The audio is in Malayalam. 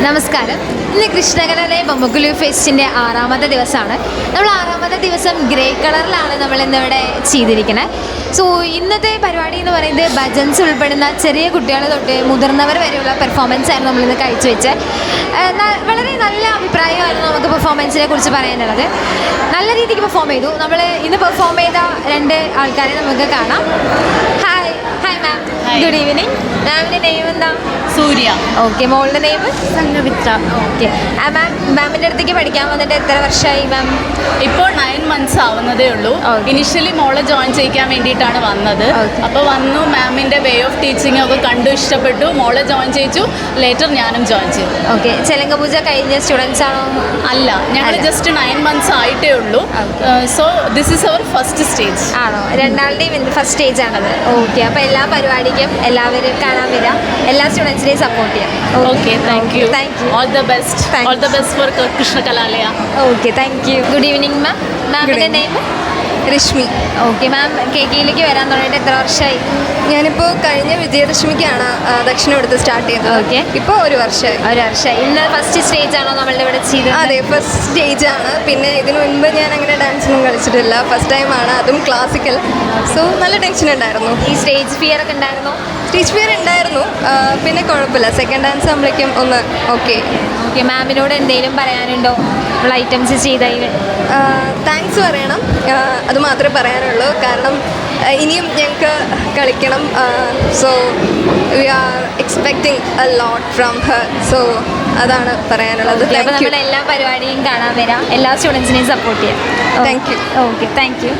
നമസ്കാരം. ഇന്ന് കൃഷ്ണകലയിലെ ബൊമ്മക്കുലു ഫെസ്റ്റിൻ്റെ 6ാമത്തെ ദിവസമാണ്. നമ്മൾ 6ാമത്തെ ദിവസം ഗ്രേ കളറിലാണ് നമ്മൾ ഇന്നിവിടെ ചെയ്തിരിക്കുന്നത്. സോ ഇന്നത്തെ പരിപാടി എന്ന് പറയുന്നത് ഭജൻസ് ഉൾപ്പെടുന്ന ചെറിയ കുട്ടികൾ തൊട്ട് മുതിർന്നവർ വരെയുള്ള പെർഫോമൻസ് ആയിരുന്നു നമ്മളിന്ന് കാഴ്ചവെച്ചത്. വളരെ നല്ല അഭിപ്രായമായിരുന്നു നമുക്ക് പെർഫോമൻസിനെ കുറിച്ച് പറയാനുള്ളത്. നല്ല രീതിക്ക് പെർഫോം ചെയ്തു. നമ്മൾ ഇന്ന് പെർഫോം ചെയ്ത 2 ആൾക്കാരെ നമുക്ക് കാണാം. Hi hi ma'am, good evening. മാമിൻ്റെ നെയിം എന്താ? സൂര്യ. ഓക്കെ. മോളുടെ നെയിം? സംഗമിത്ര. ഓക്കെ. മാം, മാമിൻ്റെ അടുത്തേക്ക് പഠിക്കാൻ വന്നിട്ട് എത്ര വർഷമായി മാം? ഇപ്പോൾ 9 months ആവുന്നതേ ഉള്ളൂ. Okay. ഇനിഷ്യലി മോളെ ജോയിൻ ചെയ്യിക്കാൻ വേണ്ടിയിട്ടാണ് വന്നത്. Okay. അപ്പോൾ വന്നു, മാമിൻ്റെ വേ ഓഫ് ടീച്ചിങ് ഒക്കെ കണ്ടു, ഇഷ്ടപ്പെട്ടു, മോളെ ജോയിൻ ചെയ്യിച്ചു. ലേറ്റർ ഞാനും ജോയിൻ ചെയ്തു. ഓക്കെ. ചെലങ്ക പൂജ കഴിഞ്ഞ സ്റ്റുഡൻസ് ആണോ? അല്ല, ഞങ്ങൾ അല്ല. ജസ്റ്റ് 9 months ആയിട്ടേ ഉള്ളൂ. So this is our first stage. ആണോ? രണ്ടാളുടെയും ഫസ്റ്റ് സ്റ്റേജ് ആണത്. ഓക്കെ. അപ്പോൾ എല്ലാ പരിപാടിക്കും എല്ലാവരും കാണാൻ വരാം. എല്ലാ സ്റ്റുഡൻസിനെയും സപ്പോർട്ട് ചെയ്യാം. Okay, thank you. Thank you. All the best. Thanks. All the best for Krishna Kalalaya. Okay, thank you. Good evening ma'am. മാമിൻ്റെ നെയിം? രശ്മി. ഓക്കെ. മാം KKയിലേക്ക് വരാൻ തുടങ്ങിയിട്ട് എത്ര വർഷമായി? ഞാനിപ്പോൾ കഴിഞ്ഞ വിജയദശമിക്കാണ് ദക്ഷിണം എടുത്ത് സ്റ്റാർട്ട് ചെയ്തത്. Okay. ഇപ്പോൾ 1 വർഷമായി. 1 വർഷമായി. ഇന്ന് ഫസ്റ്റ് സ്റ്റേജ് ആണോ നമ്മളുടെ ഇവിടെ ചെയ്തത്? അതെ, ഫസ്റ്റ് സ്റ്റേജാണ്. പിന്നെ ഇതിനു മുൻപ് ഞാൻ അങ്ങനെ ഡാൻസൊന്നും കളിച്ചിട്ടില്ല. ഫസ്റ്റ് ടൈമാണ്, അതും ക്ലാസിക്കൽ. സോ നല്ല ടെൻഷൻ ഉണ്ടായിരുന്നു. ഈ സ്റ്റേജ് ഫിയർ ഒക്കെ ഉണ്ടായിരുന്നോ? സ്റ്റേജ് ഫിയർ ഉണ്ടായിരുന്നു. പിന്നെ കുഴപ്പമില്ല. സെക്കൻഡ് ഡാൻസ് ആകുമ്പോഴേക്കും ഒന്ന് ഓക്കെ. ഓക്കെ. മാമിനോട് എന്തെങ്കിലും പറയാനുണ്ടോ ഉള്ള ഐറ്റംസ് ചെയ്തതിൽ? താങ്ക്സ് പറയണം. അത് മാത്രമേ പറയാനുള്ളൂ. കാരണം ഇനിയും ഞങ്ങൾക്ക് കളിക്കണം. So we are expecting a lot from her. So അതാണ് പറയാനുള്ളത്. അപ്പോൾ താങ്ക് യു. നമ്മുടെ എല്ലാ പരിപാടിയും കാണാൻ വരാം. എല്ലാ സ്റ്റുഡൻസിനെയും സപ്പോർട്ട് ചെയ്യാം. Thank you. Okay, thank U.